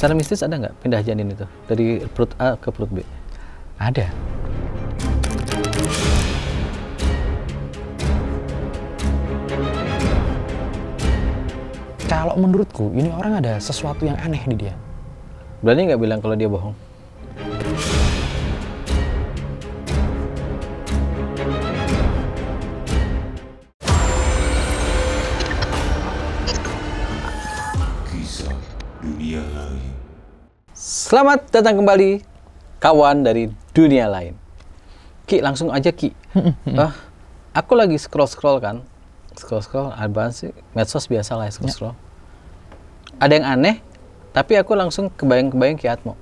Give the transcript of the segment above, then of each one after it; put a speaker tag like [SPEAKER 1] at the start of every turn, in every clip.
[SPEAKER 1] Secara mistis ada nggak pindah janin itu dari perut A ke perut B?
[SPEAKER 2] Ada. Kalau menurutku ini orang ada sesuatu yang aneh di dia.
[SPEAKER 1] Berani nggak bilang kalau dia bohong?
[SPEAKER 3] Kisah dunia lain.
[SPEAKER 1] Selamat datang kembali, kawan dari dunia lain. Ki, langsung aja Ki. Aku lagi scroll kan. Scroll, apaan sih? Medsos biasa lah ya, scroll. Ada yang aneh, tapi aku langsung kebayang Ki Atmo.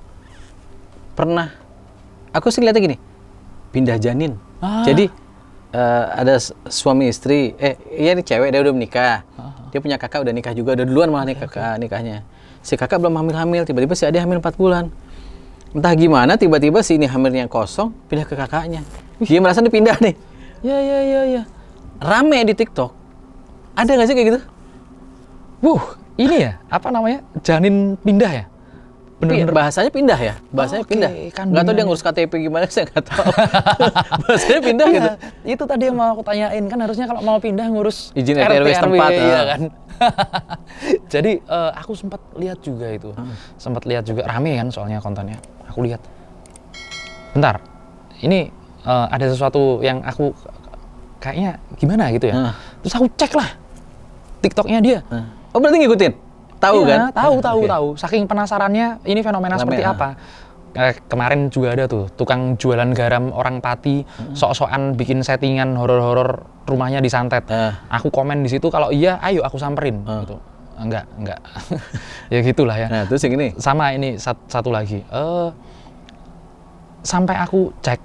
[SPEAKER 1] Pernah, aku sih lihatnya gini, pindah janin. Jadi, ada suami istri, iya nih cewek, dia udah menikah. Dia punya kakak udah nikah juga, udah duluan malah nikahnya. Si kakak belum hamil-hamil, tiba-tiba si adik hamil 4 bulan. Entah gimana, tiba-tiba si ini hamilnya kosong, pindah ke kakaknya. Dia merasa dipindah nih. Ya. Rame di TikTok. Ada nggak sih kayak gitu?
[SPEAKER 2] Ini ya, apa namanya? Janin pindah ya? Bener-bener.
[SPEAKER 1] Bahasanya pindah ya? Bahasanya pindah. Nggak tahu dia ngurus KTP gimana, saya nggak tahu. Bahasanya pindah gitu.
[SPEAKER 2] Itu tadi yang mau aku tanyain, kan harusnya kalau mau pindah ngurus
[SPEAKER 1] izin RT RW setempat.
[SPEAKER 2] Iya kan? Jadi aku sempat lihat juga itu. Sempat lihat juga, rame kan soalnya kontennya. Aku lihat. Bentar, ini ada sesuatu yang aku kayaknya gimana gitu ya. Terus aku cek lah TikToknya dia.
[SPEAKER 1] Oh berarti ngikutin? Tahu
[SPEAKER 2] iya,
[SPEAKER 1] kan?
[SPEAKER 2] Tahu. Saking penasarannya ini fenomena seperti apa. Kemarin juga ada tuh tukang jualan garam orang Pati, sok-sokan bikin settingan horor-horor rumahnya disantet. Aku komen di situ kalau iya, ayo aku samperin. Gitu. Enggak. Ya gitulah ya.
[SPEAKER 1] Nah terus yang ini?
[SPEAKER 2] Sama ini satu lagi. Sampai aku cek,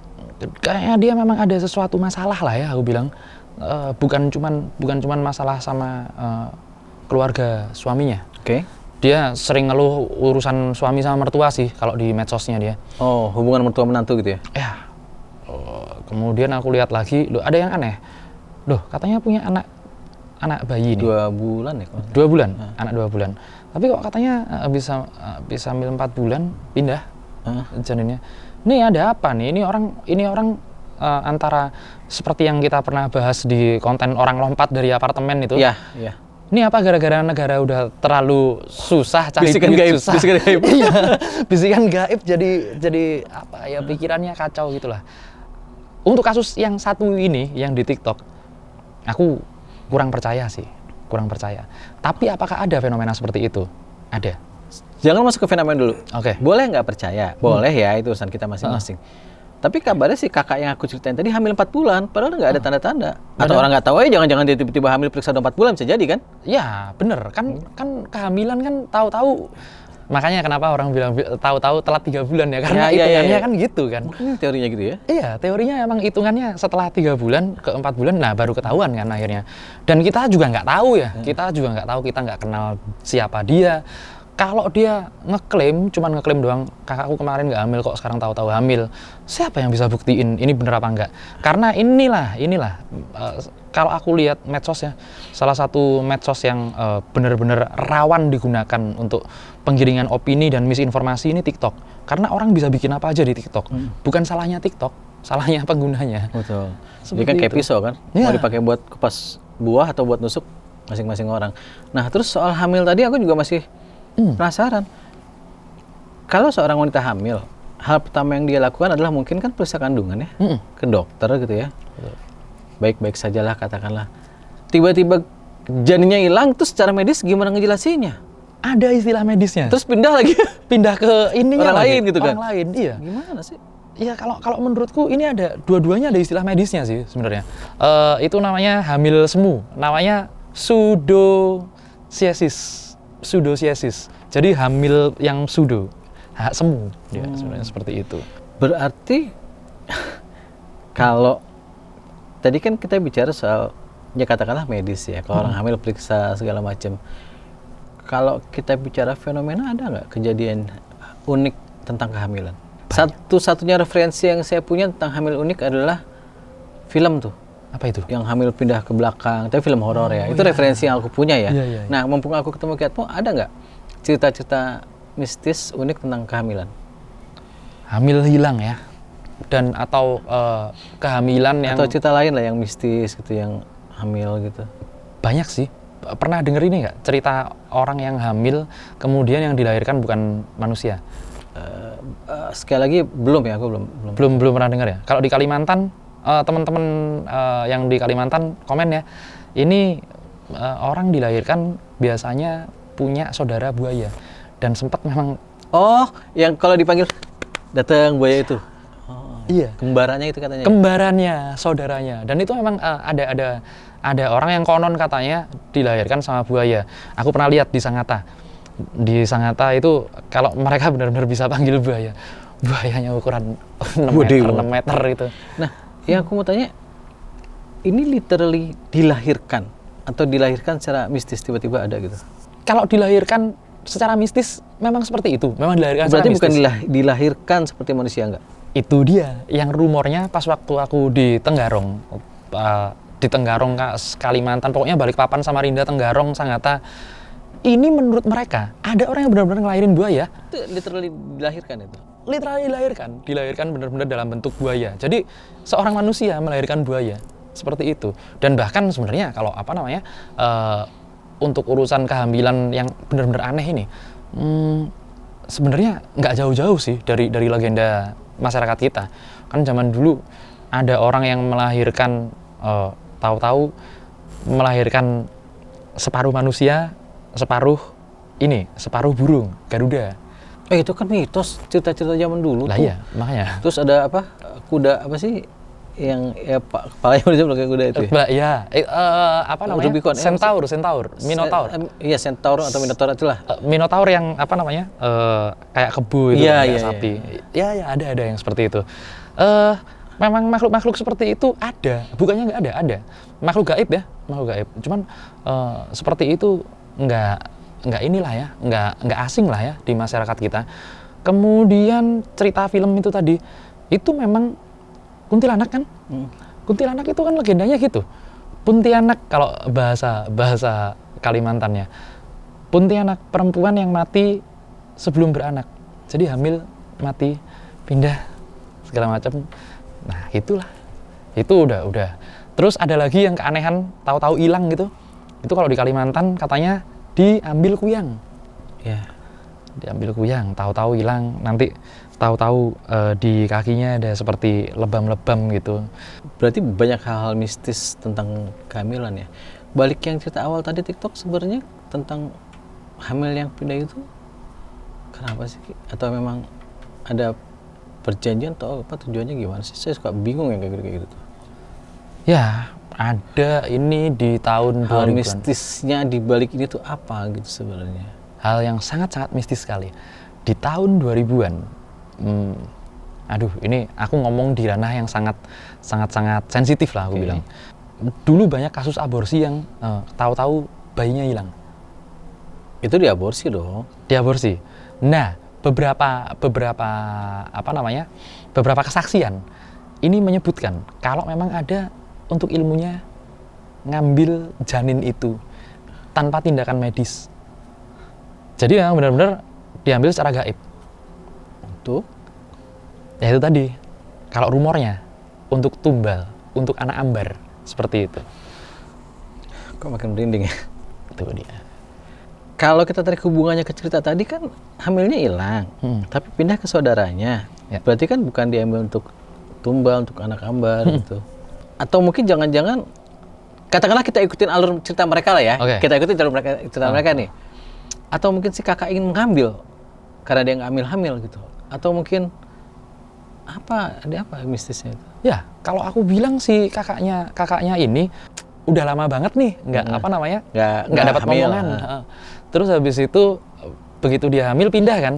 [SPEAKER 2] kayaknya dia memang ada sesuatu masalah lah ya. Aku bilang bukan cuman masalah sama keluarga suaminya.
[SPEAKER 1] Oke.
[SPEAKER 2] Dia sering ngeluh urusan suami sama mertua sih kalau di medsosnya dia.
[SPEAKER 1] Oh, hubungan mertua menantu gitu ya?
[SPEAKER 2] Ya. Kemudian aku lihat lagi, loh ada yang aneh. Loh, katanya punya anak bayi nih.
[SPEAKER 1] 2 bulan ya?
[SPEAKER 2] 2 bulan, anak 2 bulan. Tapi kok katanya bisa hamil 4 bulan pindah janinnya. Ini ada apa nih? Ini orang antara seperti yang kita pernah bahas di konten orang lompat dari apartemen itu.
[SPEAKER 1] Iya.
[SPEAKER 2] Ini apa gara-gara negara udah terlalu susah cari
[SPEAKER 1] Bisikan
[SPEAKER 2] duit
[SPEAKER 1] gaib,
[SPEAKER 2] susah.
[SPEAKER 1] bisikan gaib.
[SPEAKER 2] Iya, bisikan gaib jadi apa ya, pikirannya kacau gitulah. Untuk kasus yang satu ini yang di TikTok, aku kurang percaya. Tapi apakah ada fenomena seperti itu? Ada.
[SPEAKER 1] Jangan masuk ke fenomena dulu.
[SPEAKER 2] Oke.
[SPEAKER 1] Boleh nggak percaya? Boleh ya, itu urusan kita masing-masing. Tapi kabarnya si kakak yang aku ceritain tadi hamil 4 bulan, padahal nggak ada tanda-tanda. Atau orang nggak tahu, jangan-jangan dia tiba-tiba hamil periksa 4 bulan, bisa jadi kan?
[SPEAKER 2] Ya, bener. Kan kehamilan kan tahu-tahu. Makanya kenapa orang bilang tahu-tahu telat 3 bulan ya, karena hitungannya kan gitu kan.
[SPEAKER 1] Mungkin teorinya gitu ya?
[SPEAKER 2] Iya, teorinya emang hitungannya setelah 3 bulan ke 4 bulan, nah baru ketahuan kan akhirnya. Dan kita juga nggak tahu ya, kita nggak kenal siapa dia. Kalau dia cuman ngeklaim doang, kakakku kemarin nggak hamil kok sekarang tahu-tahu hamil. Siapa yang bisa buktiin ini bener apa enggak? Karena inilah kalau aku lihat medsos ya, salah satu medsos yang bener-bener rawan digunakan untuk penggiringan opini dan misinformasi ini TikTok. Karena orang bisa bikin apa aja di TikTok. Bukan salahnya TikTok, salahnya penggunanya.
[SPEAKER 1] Betul. Jadi kan kayak pisau kan, mau dipakai buat kupas buah atau buat nusuk masing-masing orang. Nah terus soal hamil tadi aku juga masih penasaran. Kalau seorang wanita hamil, hal pertama yang dia lakukan adalah mungkin kan periksa kandungan ya, ke dokter gitu ya. Baik-baik sajalah katakanlah. Tiba-tiba janinnya hilang, terus secara medis gimana ngejelasinnya?
[SPEAKER 2] Ada istilah medisnya.
[SPEAKER 1] Terus pindah lagi,
[SPEAKER 2] pindah ke ininya
[SPEAKER 1] orang lain gitu kan?
[SPEAKER 2] Orang lain, iya.
[SPEAKER 1] Gimana sih?
[SPEAKER 2] Iya, kalau menurutku ini ada dua-duanya ada istilah medisnya sih sebenarnya. Itu namanya hamil semu, namanya pseudociesis. Jadi hamil yang pseudo, semu. Ya, sebenarnya seperti itu.
[SPEAKER 1] Berarti kalau tadi kan kita bicara soal ya katakanlah medis ya, kalau orang hamil periksa segala macam. Kalau kita bicara fenomena, ada nggak kejadian unik tentang kehamilan? Satu-satunya referensi yang saya punya tentang hamil unik adalah film tuh.
[SPEAKER 2] Apa itu?
[SPEAKER 1] Yang hamil pindah ke belakang, tapi film horor ya. Itu referensi yang aku punya ya. Nah, mumpung aku ketemu Kiatmo, ada nggak cerita-cerita mistis unik tentang kehamilan?
[SPEAKER 2] Hamil hilang ya, dan atau kehamilan yang
[SPEAKER 1] Atau cerita lain lah yang mistis gitu, yang hamil gitu.
[SPEAKER 2] banyak sih. Pernah denger ini nggak cerita orang yang hamil kemudian yang dilahirkan bukan manusia?
[SPEAKER 1] Sekali lagi belum ya, aku belum.
[SPEAKER 2] Belum pernah dengar ya. Kalau di Kalimantan, teman-teman yang di Kalimantan komen ya, ini orang dilahirkan biasanya punya saudara buaya dan sempat memang
[SPEAKER 1] Oh, yang kalau dipanggil datang buaya itu.
[SPEAKER 2] iya
[SPEAKER 1] Kembarannya itu katanya.
[SPEAKER 2] kembarannya, saudaranya, dan itu memang ada orang yang konon katanya dilahirkan sama buaya. Aku pernah lihat di Sangatta. Di Sangatta itu kalau mereka benar-benar bisa panggil buayanya ukuran 6 meter itu.
[SPEAKER 1] Nah, yang aku mau tanya, ini literally dilahirkan atau dilahirkan secara mistis tiba-tiba ada gitu?
[SPEAKER 2] Kalau dilahirkan secara mistis memang seperti itu, memang dilahirkan
[SPEAKER 1] Berarti
[SPEAKER 2] secara
[SPEAKER 1] bukan
[SPEAKER 2] mistis.
[SPEAKER 1] dilahirkan seperti manusia enggak?
[SPEAKER 2] Itu dia yang rumornya pas waktu aku di Tenggarong, Kalimantan, pokoknya Balikpapan, Samarinda, Tenggarong, Sangatta. Ini menurut mereka ada orang yang benar-benar ngelahirin buaya.
[SPEAKER 1] Itu literally dilahirkan itu.
[SPEAKER 2] Literally dilahirkan benar-benar dalam bentuk buaya. Jadi seorang manusia melahirkan buaya seperti itu. Dan bahkan sebenarnya kalau untuk urusan kehamilan yang benar-benar aneh ini, sebenarnya nggak jauh-jauh sih dari legenda masyarakat kita. Kan zaman dulu ada orang yang melahirkan, tahu-tahu melahirkan separuh manusia, separuh burung, Garuda.
[SPEAKER 1] Itu kan mitos, cerita-cerita zaman dulu
[SPEAKER 2] Lah
[SPEAKER 1] tuh.
[SPEAKER 2] iya, makanya.
[SPEAKER 1] Terus ada apa? Kuda apa sih? Yang kepalanya manusia belakang kuda itu ya?
[SPEAKER 2] Apa namanya?
[SPEAKER 1] Rubicon,
[SPEAKER 2] Centaur, Minotaur.
[SPEAKER 1] Iya, Centaur atau Minotaur itulah.
[SPEAKER 2] Minotaur yang kayak kebo itu,
[SPEAKER 1] Iya,
[SPEAKER 2] kayak
[SPEAKER 1] iya,
[SPEAKER 2] sapi. Iya, ada yang seperti itu. Memang makhluk-makhluk seperti itu ada, bukannya nggak ada. Makhluk gaib. Cuman seperti itu nggak inilah ya, nggak asing lah ya di masyarakat kita. Kemudian cerita film itu tadi, itu memang kuntilanak kan? Kuntilanak itu kan legendanya gitu. Puntianak kalau bahasa Kalimantannya. Puntianak, perempuan yang mati sebelum beranak. Jadi hamil, mati, pindah, segala macam. Nah, itulah. Itu udah. Terus ada lagi yang keanehan, tahu-tahu hilang gitu. Itu kalau di Kalimantan katanya diambil kuyang.
[SPEAKER 1] Ya.
[SPEAKER 2] Diambil kuyang, tahu-tahu hilang, nanti tahu-tahu di kakinya ada seperti lebam-lebam gitu.
[SPEAKER 1] Berarti banyak hal-hal mistis tentang kehamilan ya. Balik yang cerita awal tadi TikTok, sebenarnya tentang hamil yang pindah itu kenapa sih? Atau memang ada perjanjian atau apa, tujuannya gimana sih? Saya suka bingung yang kayak gitu tuh.
[SPEAKER 2] Ya, ada ini di tahun
[SPEAKER 1] Hal
[SPEAKER 2] 2000-an.
[SPEAKER 1] mistisnya di balik ini tuh apa gitu sebenarnya?
[SPEAKER 2] Hal yang sangat-sangat mistis sekali. Di tahun 2000-an. Ini aku ngomong di ranah yang sangat sensitif lah aku bilang. Dulu banyak kasus aborsi yang tahu-tahu bayinya hilang.
[SPEAKER 1] Itu diaborsi dong.
[SPEAKER 2] Diaborsi. Nah, beberapa kesaksian ini menyebutkan kalau memang ada untuk ilmunya ngambil janin itu tanpa tindakan medis. Jadi memang benar-benar diambil secara gaib.
[SPEAKER 1] Untuk
[SPEAKER 2] Ya itu tadi, kalau rumornya untuk tumbal, untuk anak ambar, seperti itu.
[SPEAKER 1] kok makin merinding ya?
[SPEAKER 2] Itu dia.
[SPEAKER 1] Kalau kita tarik hubungannya ke cerita tadi kan hamilnya hilang, tapi pindah ke saudaranya.
[SPEAKER 2] Ya.
[SPEAKER 1] Berarti kan bukan diambil untuk tumbal, untuk anak ambar gitu. Atau mungkin jangan-jangan, katakanlah kita ikutin alur cerita mereka lah ya.
[SPEAKER 2] Oke.
[SPEAKER 1] Kita ikutin cerita mereka nih. Atau mungkin si kakak ingin mengambil karena dia nggak hamil gitu. Atau mungkin ada apa mistisnya itu?
[SPEAKER 2] Ya, kalau aku bilang si kakaknya ini udah lama banget nih, nggak nggak dapat
[SPEAKER 1] hamil.
[SPEAKER 2] omongan. Terus habis itu begitu dia hamil pindah kan,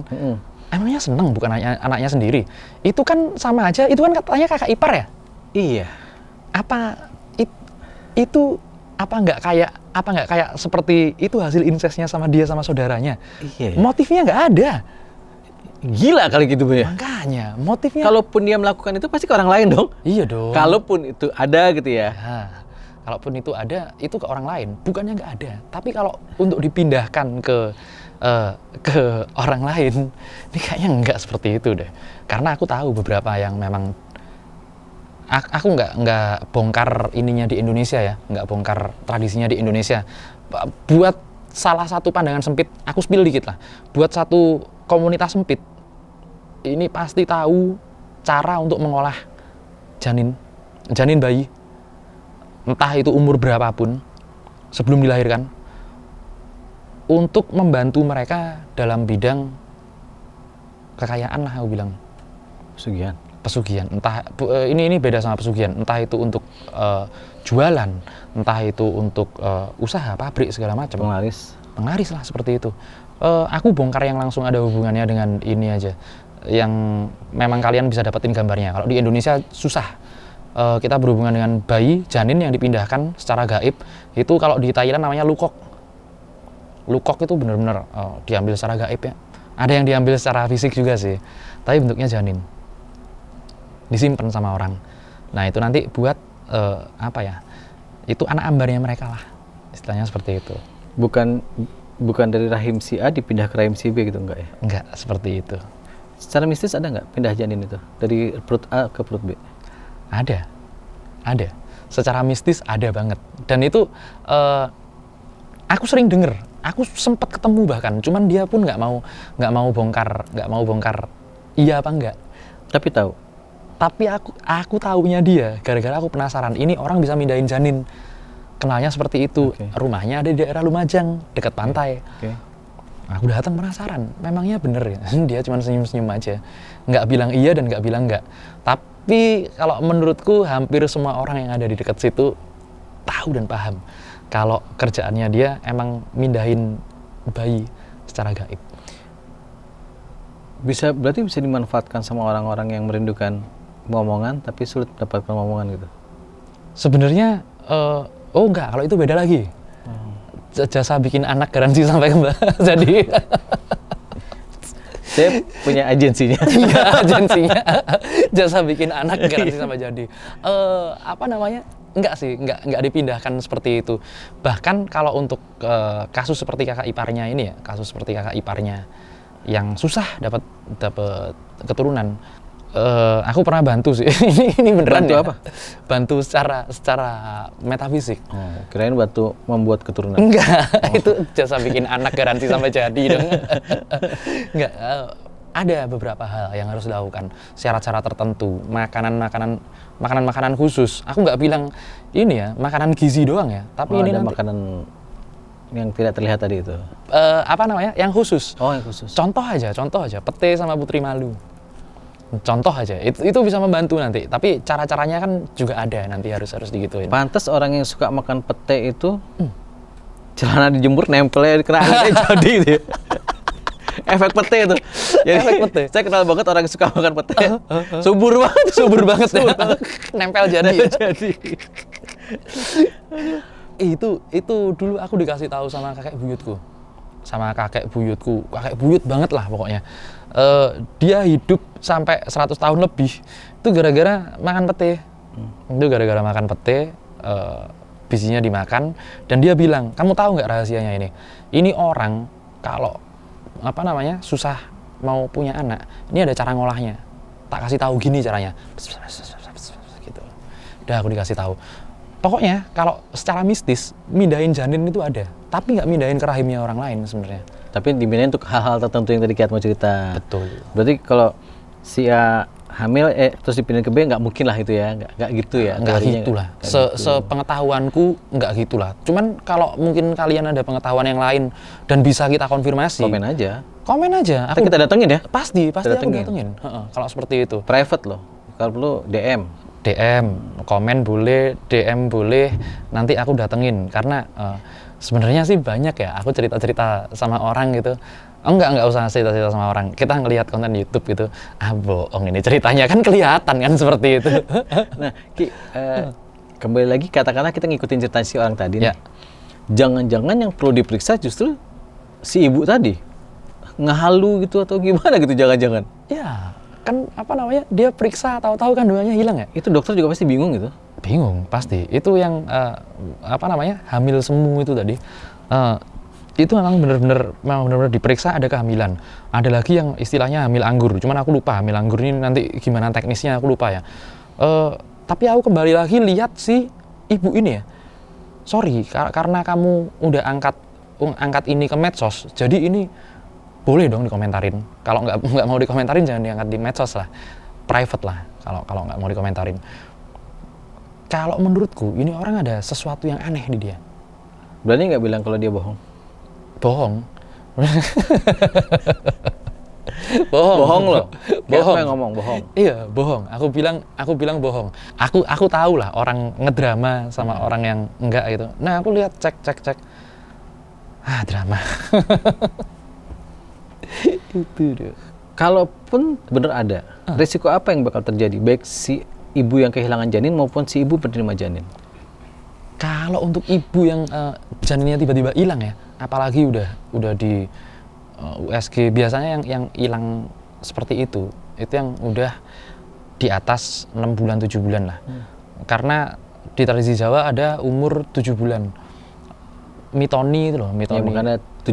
[SPEAKER 2] emangnya seneng bukan anaknya sendiri? Itu kan sama aja, itu kan katanya kakak ipar ya?
[SPEAKER 1] Iya.
[SPEAKER 2] Itu nggak kayak seperti itu hasil insesnya sama dia sama saudaranya?
[SPEAKER 1] Iya.
[SPEAKER 2] Motifnya nggak ada.
[SPEAKER 1] Gila kali gitu ya.
[SPEAKER 2] Makanya motifnya.
[SPEAKER 1] Kalaupun dia melakukan itu pasti ke orang lain dong.
[SPEAKER 2] Iya dong.
[SPEAKER 1] Kalaupun itu ada gitu ya.
[SPEAKER 2] Nah, kalaupun itu ada, itu ke orang lain. Bukannya nggak ada. Tapi kalau untuk dipindahkan ke ke orang lain, ini kayaknya nggak seperti itu deh. Karena aku tahu beberapa yang memang aku nggak bongkar ininya di Indonesia ya, nggak bongkar tradisinya di Indonesia. Buat salah satu pandangan sempit, aku spill dikit lah. Buat satu komunitas sempit, ini pasti tahu cara untuk mengolah janin bayi, entah itu umur berapapun sebelum dilahirkan, untuk membantu mereka dalam bidang kekayaan lah aku bilang. Pesugihan, entah ini beda sama pesugihan, entah itu untuk jualan, entah itu untuk usaha pabrik segala macam. Penglaris lah seperti itu. Aku bongkar yang langsung ada hubungannya dengan ini aja, yang memang kalian bisa dapetin gambarnya. Kalau di Indonesia susah. Kita berhubungan dengan bayi janin yang dipindahkan secara gaib. Itu kalau di Thailand namanya lukok. Lukok itu benar-benar diambil secara gaib ya. Ada yang diambil secara fisik juga sih, tapi bentuknya janin. Disimpan sama orang. Nah itu nanti buat apa ya? Itu anak ambarnya mereka lah, istilahnya seperti itu.
[SPEAKER 1] Bukan dari rahim si A dipindah ke rahim si B gitu enggak ya?
[SPEAKER 2] Enggak seperti itu.
[SPEAKER 1] Secara mistis ada nggak pindah janin itu dari perut A ke perut B?
[SPEAKER 2] Ada. Secara mistis ada banget. Dan itu aku sering denger. Aku sempat ketemu bahkan, cuman dia pun nggak mau bongkar iya apa enggak. Tapi aku taunya dia gara-gara aku penasaran, ini orang bisa mindahin janin. Kenalnya seperti itu.
[SPEAKER 1] Okay.
[SPEAKER 2] Rumahnya ada di daerah Lumajang, dekat pantai.
[SPEAKER 1] Okay.
[SPEAKER 2] Aku datang penasaran, memangnya bener ya? Dia cuma senyum-senyum aja. Nggak bilang iya dan nggak bilang enggak. Tapi kalau menurutku hampir semua orang yang ada di dekat situ tahu dan paham kalau kerjaannya dia emang mindahin bayi secara gaib.
[SPEAKER 1] Berarti bisa dimanfaatkan sama orang-orang yang merindukan momongan tapi sulit mendapatkan momongan gitu.
[SPEAKER 2] Sebenarnya enggak, kalau itu beda lagi. Jasa bikin anak garansi sampai kembali. Jadi
[SPEAKER 1] saya punya agensinya.
[SPEAKER 2] Iya, agensinya. Jasa bikin anak garansi sampai jadi. Apa namanya? Enggak sih, enggak dipindahkan seperti itu. Bahkan kalau untuk kasus seperti kakak iparnya ini ya, kasus seperti kakak iparnya yang susah dapat keturunan. Aku pernah bantu sih. ini beneran
[SPEAKER 1] bantu
[SPEAKER 2] ya.
[SPEAKER 1] Apa?
[SPEAKER 2] Bantu secara metafisik.
[SPEAKER 1] Kirain bantu membuat keturunan.
[SPEAKER 2] Enggak, itu jasa bikin anak garansi sampai jadi dong. Enggak, ada beberapa hal yang harus dilakukan, syarat-syarat tertentu, makanan khusus. Aku nggak bilang ini ya, makanan gizi doang ya, tapi ini
[SPEAKER 1] ada
[SPEAKER 2] nanti
[SPEAKER 1] makanan yang tidak terlihat tadi itu.
[SPEAKER 2] Apa namanya? Yang khusus.
[SPEAKER 1] Yang khusus.
[SPEAKER 2] Contoh aja, pete sama putri malu. Contoh aja, itu bisa membantu nanti. Tapi cara-caranya kan juga ada, nanti harus digituin.
[SPEAKER 1] Pantes orang yang suka makan pete itu celana dijemur nempelnya kena angin jadi gitu ya. Efek pete itu. Jadi,
[SPEAKER 2] efek pete.
[SPEAKER 1] Saya kenal banget orang yang suka makan pete. Subur banget ya.
[SPEAKER 2] Nempel jadi.
[SPEAKER 1] Jadi.
[SPEAKER 2] Itu dulu aku dikasih tahu sama kakek buyutku. Kakek buyut banget lah pokoknya. Dia hidup sampai 100 tahun lebih itu gara-gara makan pete. Itu gara-gara makan pete, bijinya dimakan, dan dia bilang, kamu tahu nggak rahasianya ini? Ini orang kalau susah mau punya anak, ini ada cara ngolahnya. Tak kasih tahu gini caranya. Gitu. Udah aku dikasih tahu. Pokoknya kalau secara mistis mindahin janin itu ada, tapi nggak mindahin ke rahimnya orang lain sebenarnya.
[SPEAKER 1] Tapi dimindahin untuk hal-hal tertentu yang tadi Kiat mau cerita.
[SPEAKER 2] Betul.
[SPEAKER 1] Berarti kalau si A hamil terus dipindahin ke B nggak mungkin lah itu ya, nggak gitu ya?
[SPEAKER 2] Nggak gitulah. Sepengetahuanku nggak gitulah. Cuman kalau mungkin kalian ada pengetahuan yang lain dan bisa kita konfirmasi.
[SPEAKER 1] Komen aja.
[SPEAKER 2] Kita
[SPEAKER 1] datengin ya?
[SPEAKER 2] Pasti aku datengin. Kalau seperti itu.
[SPEAKER 1] Private loh. Kalau perlu DM, komen boleh, DM boleh. Nanti aku datengin karena sebenarnya sih banyak ya. Aku cerita-cerita sama orang gitu. Enggak usah cerita-cerita sama orang. Kita ngelihat konten YouTube gitu. Bohong ini ceritanya kan kelihatan kan seperti itu. Nah, Ki, kembali lagi katakanlah kita ngikutin cerita si orang tadi
[SPEAKER 2] ya.
[SPEAKER 1] Nih. Jangan-jangan yang perlu diperiksa justru si ibu tadi. Ngehalu gitu atau gimana gitu jangan-jangan.
[SPEAKER 2] Ya, kan dia periksa tahu-tahu kandungannya hilang ya.
[SPEAKER 1] Itu dokter juga pasti bingung gitu.
[SPEAKER 2] Bingung pasti. Itu yang hamil semu itu tadi. itu memang benar-benar diperiksa ada kehamilan. Ada lagi yang istilahnya hamil anggur. Cuman aku lupa hamil anggur ini nanti gimana teknisnya aku lupa ya. Tapi aku kembali lagi lihat si ibu ini ya. Sorry, karena kamu udah angkat ini ke medsos, jadi ini boleh dong dikomentarin. Kalau nggak mau dikomentarin jangan diangkat di medsos lah, private lah. Kalau nggak mau dikomentarin. Kalau menurutku ini orang ada sesuatu yang aneh di dia.
[SPEAKER 1] Berani nggak bilang kalau dia bohong?
[SPEAKER 2] Bohong.
[SPEAKER 1] Bohong loh.
[SPEAKER 2] Bohong.
[SPEAKER 1] Siapa yang ngomong bohong?
[SPEAKER 2] Iya, bohong. Aku bilang bohong. Aku tahu lah orang ngedrama sama orang yang enggak gitu. Nah, aku lihat cek. Drama. Itu dia.
[SPEAKER 1] Kalaupun bener ada, risiko apa yang bakal terjadi baik si ibu yang kehilangan janin maupun si ibu penerima janin?
[SPEAKER 2] Kalau untuk ibu yang janinnya tiba-tiba hilang ya, apalagi udah di USG, biasanya yang hilang seperti itu yang udah di atas 6 bulan 7 bulan lah. Karena di tradisi Jawa ada umur 7 bulan. Mitoni itu loh, mitoni.
[SPEAKER 1] Ya, makanya 7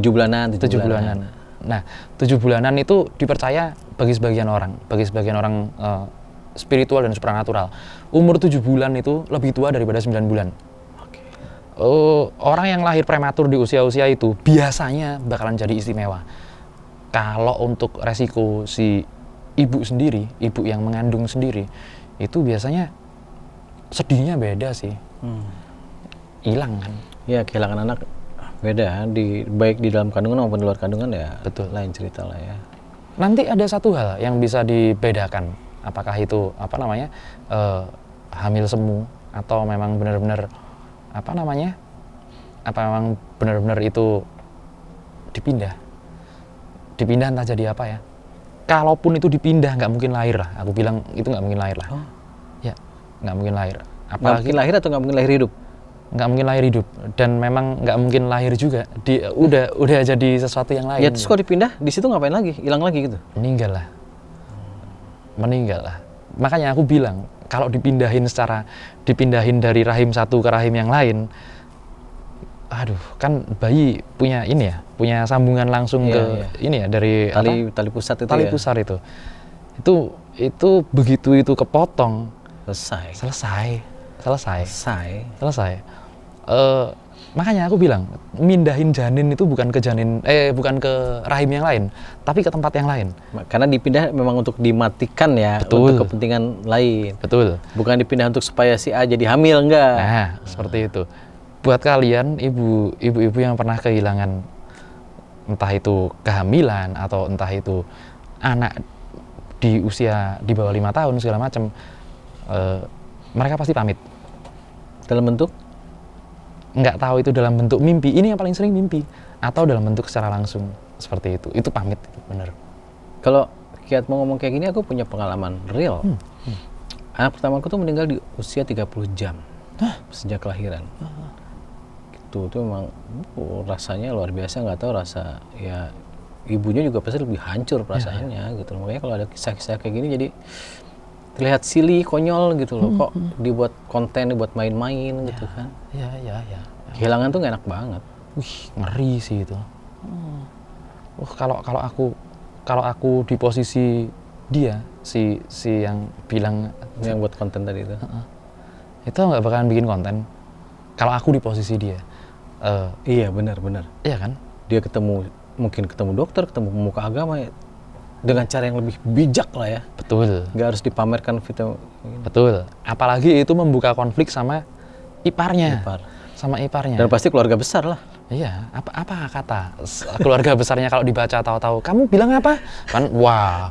[SPEAKER 1] bulanan.
[SPEAKER 2] Nah, 7 bulanan itu dipercaya bagi sebagian orang spiritual dan supranatural. Umur 7 bulan itu lebih tua daripada 9 bulan. Orang yang lahir prematur di usia-usia itu biasanya bakalan jadi istimewa. Kalau untuk resiko si ibu sendiri, ibu yang mengandung sendiri, itu biasanya sedihnya beda sih. Hilang kan.
[SPEAKER 1] Ya, kehilangan anak beda, baik di dalam kandungan maupun di luar kandungan ya.
[SPEAKER 2] Betul.
[SPEAKER 1] Lain cerita lah ya.
[SPEAKER 2] Nanti ada satu hal yang bisa dibedakan, apakah itu hamil semu atau memang benar-benar apa memang benar-benar itu dipindah entah jadi apa ya. Kalaupun itu dipindah nggak mungkin lahir lah, aku bilang itu nggak mungkin lahir lah. Ya, nggak mungkin lahir.
[SPEAKER 1] Nggak mungkin lahir atau nggak mungkin lahir hidup?
[SPEAKER 2] Nggak mungkin lahir hidup, dan memang nggak mungkin lahir juga. Udah jadi sesuatu yang lain.
[SPEAKER 1] Ya terus kalau dipindah di situ ngapain lagi? Hilang lagi gitu?
[SPEAKER 2] Meninggal lah. Makanya aku bilang kalau dipindahin dari rahim satu ke rahim yang lain, kan bayi punya sambungan langsung ini ya dari
[SPEAKER 1] tali pusat itu.
[SPEAKER 2] Tali pusar itu begitu itu kepotong selesai. Makanya aku bilang mindahin janin itu bukan ke rahim yang lain, tapi ke tempat yang lain.
[SPEAKER 1] Karena dipindah memang untuk dimatikan ya.
[SPEAKER 2] Betul.
[SPEAKER 1] Untuk kepentingan lain.
[SPEAKER 2] Betul.
[SPEAKER 1] Bukan dipindah untuk supaya si A jadi hamil, enggak.
[SPEAKER 2] Nah, seperti itu. Buat kalian ibu-ibu yang pernah kehilangan entah itu kehamilan atau entah itu anak di usia di bawah 5 tahun segala macam, mereka pasti pamit.
[SPEAKER 1] Dalam bentuk?
[SPEAKER 2] Nggak tahu itu dalam bentuk mimpi, ini yang paling sering mimpi, atau dalam bentuk secara langsung seperti itu pamit, bener.
[SPEAKER 1] Kalau Kiat mau ngomong kayak gini, aku punya pengalaman real. Anak pertama aku tuh meninggal di usia 30 jam sejak kelahiran. Itu memang rasanya luar biasa, nggak tahu rasa ya ibunya juga pasti lebih hancur perasaannya gitu. Makanya kalau ada kisah-kisah kayak gini jadi terlihat silly, konyol gitu loh. Kok dibuat konten, dibuat main-main gitu kan.
[SPEAKER 2] Iya.
[SPEAKER 1] Kehilangan tuh gak enak banget.
[SPEAKER 2] Wih, ngeri sih itu. Kalau aku di posisi dia, si yang bilang
[SPEAKER 1] yang buat konten tadi itu.
[SPEAKER 2] Itu nggak bakalan bikin konten. Kalau aku di posisi dia.
[SPEAKER 1] Iya, benar.
[SPEAKER 2] Iya kan?
[SPEAKER 1] Dia mungkin ketemu dokter, ketemu pemuka agama ya, dengan cara yang lebih bijak lah ya.
[SPEAKER 2] Betul.
[SPEAKER 1] Nggak harus dipamerkan video.
[SPEAKER 2] Betul. Apalagi itu membuka konflik sama iparnya. Sama iparnya.
[SPEAKER 1] Dan pasti keluarga besar lah.
[SPEAKER 2] Iya. Apa kata keluarga besarnya kalau dibaca tahu-tahu? Kamu bilang apa? Kan wah,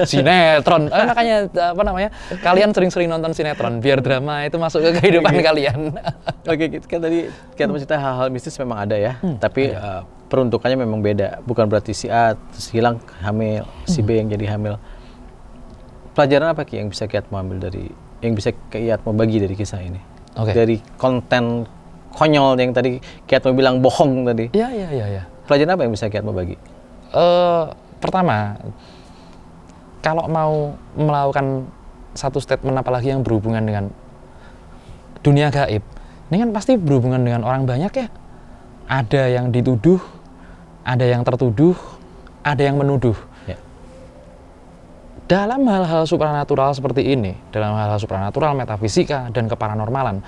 [SPEAKER 2] sinetron. Makanya kalian sering-sering nonton sinetron biar drama itu masuk ke kehidupan kalian.
[SPEAKER 1] Oke, kan tadi kita cerita hal-hal mistis memang ada ya. Tapi peruntukannya memang beda. Bukan berarti si A terus hilang hamil, si B yang jadi hamil. Pelajaran apa Ki yang bisa Kiat mau ambil yang bisa Kiat mau bagi dari kisah ini? Dari konten konyol yang tadi Kiat mau bilang bohong tadi.
[SPEAKER 2] Iya.
[SPEAKER 1] Pelajaran apa yang bisa Kiat mau bagi?
[SPEAKER 2] Pertama, kalau mau melakukan satu statement apalagi yang berhubungan dengan dunia gaib, ini kan pasti berhubungan dengan orang banyak ya. ada yang dituduh, ada yang tertuduh, ada yang menuduh.
[SPEAKER 1] Ya.
[SPEAKER 2] Dalam hal-hal supranatural seperti ini, dalam hal-hal supranatural, metafisika, dan keparanormalan,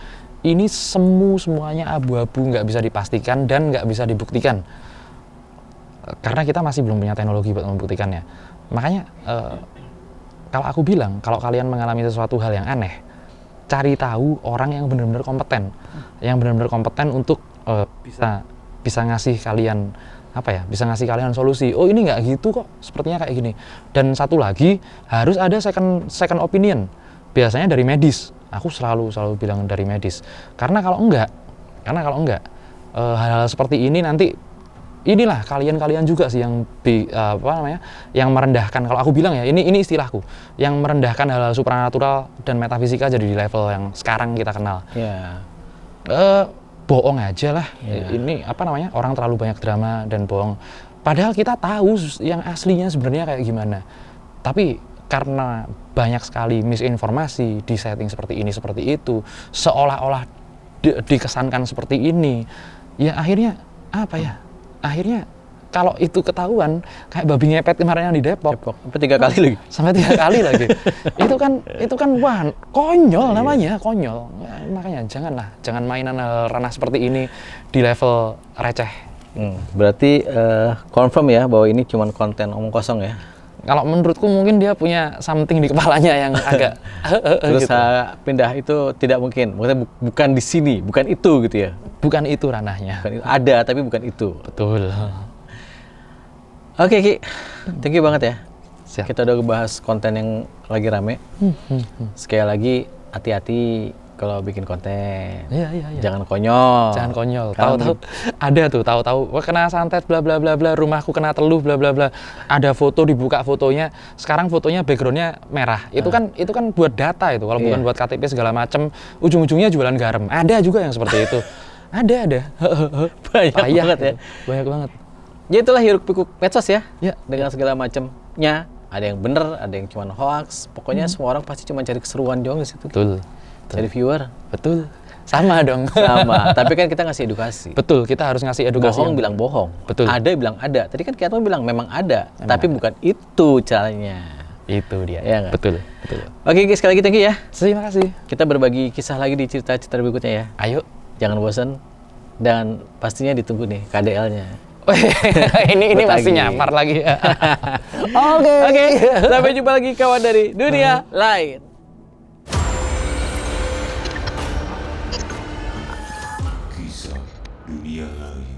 [SPEAKER 2] ini semuanya abu-abu, nggak bisa dipastikan dan nggak bisa dibuktikan. Karena kita masih belum punya teknologi buat membuktikannya. Makanya, kalau aku bilang, kalau kalian mengalami sesuatu hal yang aneh, cari tahu orang yang benar-benar kompeten, untuk bisa ngasih kalian bisa ngasih kalian solusi. Oh, ini nggak gitu kok, sepertinya kayak gini. Dan satu lagi, harus ada second opinion. Biasanya dari medis. Aku selalu bilang dari medis. Karena kalau enggak, hal-hal seperti ini nanti inilah kalian juga sih yang yang merendahkan. Kalau aku bilang ya, ini istilahku, yang merendahkan hal-hal supranatural dan metafisika jadi di level yang sekarang kita kenal.
[SPEAKER 1] Ya.
[SPEAKER 2] Bohong aja lah.
[SPEAKER 1] Ya.
[SPEAKER 2] Ini orang terlalu banyak drama dan bohong. Padahal kita tahu yang aslinya sebenarnya kayak gimana. Tapi karena banyak sekali misinformasi, di setting seperti ini, seperti itu, seolah-olah dikesankan seperti ini, ya akhirnya akhirnya kalau itu ketahuan, kayak babi ngepet kemarin yang di Depok.
[SPEAKER 1] Sampai 3 kali lagi.
[SPEAKER 2] Sampai 3 kali lagi. Itu kan wah, konyol namanya, konyol. Makanya jangan mainan ranah seperti ini di level receh.
[SPEAKER 1] Berarti confirm ya bahwa ini cuma konten omong kosong ya.
[SPEAKER 2] Kalau menurutku mungkin dia punya something di kepalanya yang agak
[SPEAKER 1] Terus
[SPEAKER 2] gitu.
[SPEAKER 1] pindah itu tidak mungkin. Maksudnya bukan di sini, bukan itu gitu ya.
[SPEAKER 2] Bukan itu ranahnya.
[SPEAKER 1] Bukan itu. Ada tapi bukan itu.
[SPEAKER 2] Betul.
[SPEAKER 1] Oke, Ki. Thank you banget ya.
[SPEAKER 2] Siap.
[SPEAKER 1] Kita udah ngebahas konten yang lagi rame. Sekali lagi, hati-hati kalau bikin konten.
[SPEAKER 2] Iya.
[SPEAKER 1] Jangan konyol.
[SPEAKER 2] Jangan konyol.
[SPEAKER 1] Karena
[SPEAKER 2] Tahu-tahu kena santet bla bla bla bla, rumahku kena teluh bla bla bla. Ada foto, dibuka fotonya. Sekarang fotonya backgroundnya merah. Itu kan buat data itu. Kalau bukan buat KTP segala macam, ujung-ujungnya jualan garam. Ada juga yang seperti itu. Ada.
[SPEAKER 1] Banyak banget ya.
[SPEAKER 2] Banyak banget.
[SPEAKER 1] Ya itulah hiruk-pikuk medsos ya.
[SPEAKER 2] Ya.
[SPEAKER 1] Dengan segala macamnya. Ada yang bener, ada yang cuma hoax. Pokoknya semua orang pasti cuma cari keseruan doang di situ.
[SPEAKER 2] Betul.
[SPEAKER 1] Cari viewer.
[SPEAKER 2] Betul. Sama dong.
[SPEAKER 1] Sama. Tapi kan kita ngasih edukasi.
[SPEAKER 2] Betul, kita harus ngasih edukasi.
[SPEAKER 1] Bohong bilang bohong.
[SPEAKER 2] Betul.
[SPEAKER 1] Ada bilang ada. Tadi kan kita bilang memang ada. Tapi bukan itu caranya.
[SPEAKER 2] Itu dia.
[SPEAKER 1] Iya nggak?
[SPEAKER 2] Betul.
[SPEAKER 1] Oke, guys, sekali lagi thank you ya.
[SPEAKER 2] Terima kasih.
[SPEAKER 1] Kita berbagi kisah lagi di cerita-cerita berikutnya ya.
[SPEAKER 2] Ayo.
[SPEAKER 1] Jangan bosan. Dan pastinya ditunggu nih KDL-nya.
[SPEAKER 2] ini
[SPEAKER 1] Buat
[SPEAKER 2] masih
[SPEAKER 1] lagi.
[SPEAKER 2] nyamar lagi.
[SPEAKER 1] Oke. Sampai jumpa lagi kawan dari dunia lain.
[SPEAKER 3] Kisah dunia lain.